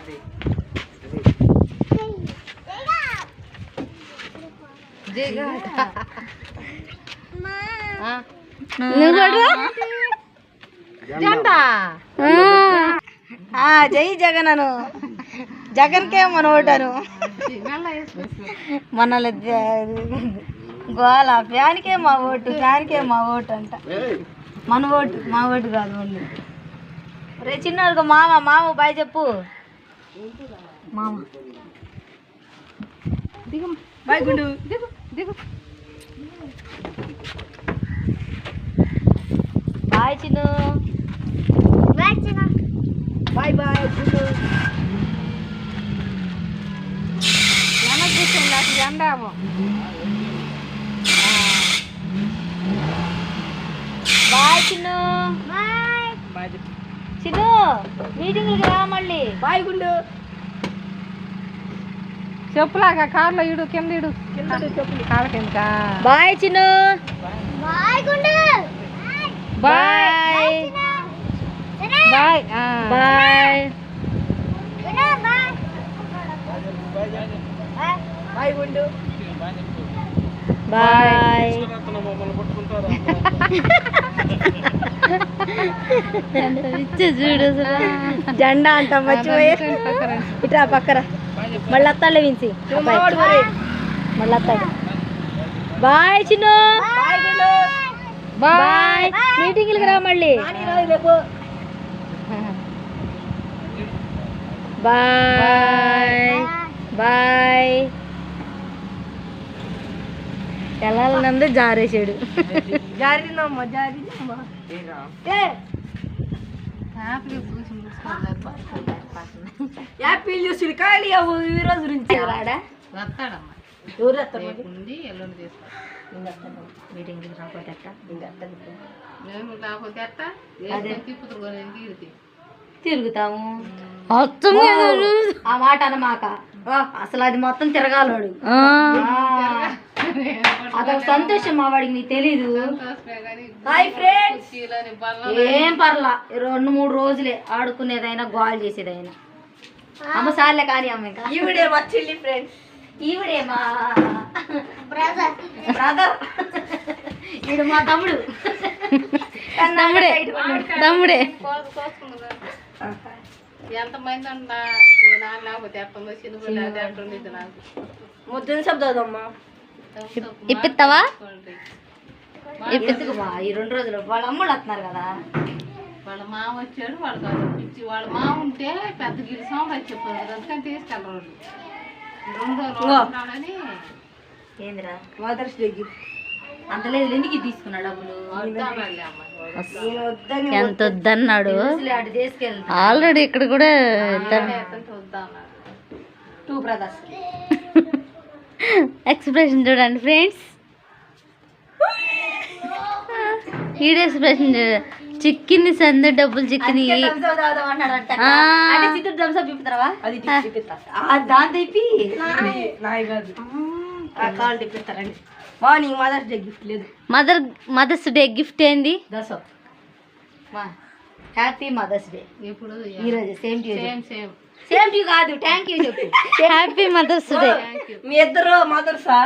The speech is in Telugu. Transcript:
జై జగన్ అను. జగన్కే మన ఓటాను. మన గోళ ఫ్యాన్కే మా ఓటు, ఫ్యాన్కే మా ఓటు అంట. మన ఓటు, మా ఓటు కాదు మళ్ళీ. రే చిన్నోడుగా మామ, మామ బాయ్ చెప్పు. మామ దిగు, బాయ్ గుండు, దిగు దిగు. బాయ్ చిన్ను, బాయ్ చిన్న, బాయ్ బాయ్ గుండు. వెనక్కి కూర్చోండి, అసలు ఎండాము. బాయ్ చిన్ను, బాయ్ చిన్ను. మీటింగ్లకి రా మళ్ళీ. బాయ్ గుండు. చెప్పులాగా కార్లో ఇడు, కింద ఇడు, కాళ్ళ కింద. బాయ్ చిన్ను, బాయ్ గుండు, బాయ్ బాయ్ బాయ్ బాయ్ గుండు, బాయ్. చూడు జెండా అంట మర్చిపోయి. ఇట్లా పక్కన మళ్ళీ వస్తాడులే వించి, మళ్ళీ వస్తాడు. బాయ్ చిన్ను, బాయ్. మీటింగ్లకి రా మళ్ళీ. Bye bye. వెళ్ళాలనందు జారేసాడు. జారిందమ్మా, జారిందమ్మా. యాపిల్ చూసి ఖాళీ అవ్వు ఈ రోజు నుంచి. రాడా? వస్తాడమ్మా. ఎవరు వస్తారు? ఎల్లుండి తీసుకో. మీటింగ్కి రాకపోతే అట్ట, తిరుగుతాము. ఆ మాట అన్నమాక. అసలు అది మొత్తం తిరగాలడు. అదొక సంతోషం మా వాడికి, నీకు తెలీదు. Hi friends. ఏం పర్లా, 2-3 రోజులే ఆడుకునేదైనా, గోల్ చేసేదైనా. అమ్మ సార్లే కానీ అమ్మ. ఇంకా ఈవిడే మా చెల్లి ఫ్రెండ్స్. ఈవిడే మా బ్రదర్. ఈడు మా తమ్ముడు. తమ్ముడే తమ్ముడే. ఎంతమంది ఉంటా లేకపోతే ముద్దు చెప్తాదమ్మా. ఇప్పిస్తావా? ఇప్పిస్తుమా ఈ 2 రోజులు. వాళ్ళ అమ్మలు వస్తున్నారు కదా. వాళ్ళ మామ వచ్చాడు, వాళ్ళ మామ ఉంటే పెద్ద గిరిసం వచ్చి చెప్పారు, అందుకని తీసుకెళ్ళరు. 2 రోజులు ఏందిరా మదర్స్ డే గిఫ్ట్ అంత లేదు. ఎందుకు తీసుకున్నాడు డబ్బులు? ఎంత వద్దన్నాడు. ఆల్రెడీ ఇక్కడ కూడా 2 బ్రదర్స్. ఎక్స్ప్రెషన్ చూడండి ఫ్రెండ్స్. ఈడ ఎక్స్ప్రెషన్ చూడ. చిక్కింది సంద, డబ్బులు చిక్కింది. దాంతో ఇప్పిస్తారండి. మార్నింగ్ మదర్స్ డే గిఫ్ట్ లేదు. మదర్స్ డే గిఫ్ట్ ఏంది? Happy mother's day. ఇప్పుడు ఈరోజు same to you. Same to you కాదు, థ్యాంక్ యూ చెప్పు. Happy mother's day. మీ ఇద్దరు మదర్సా?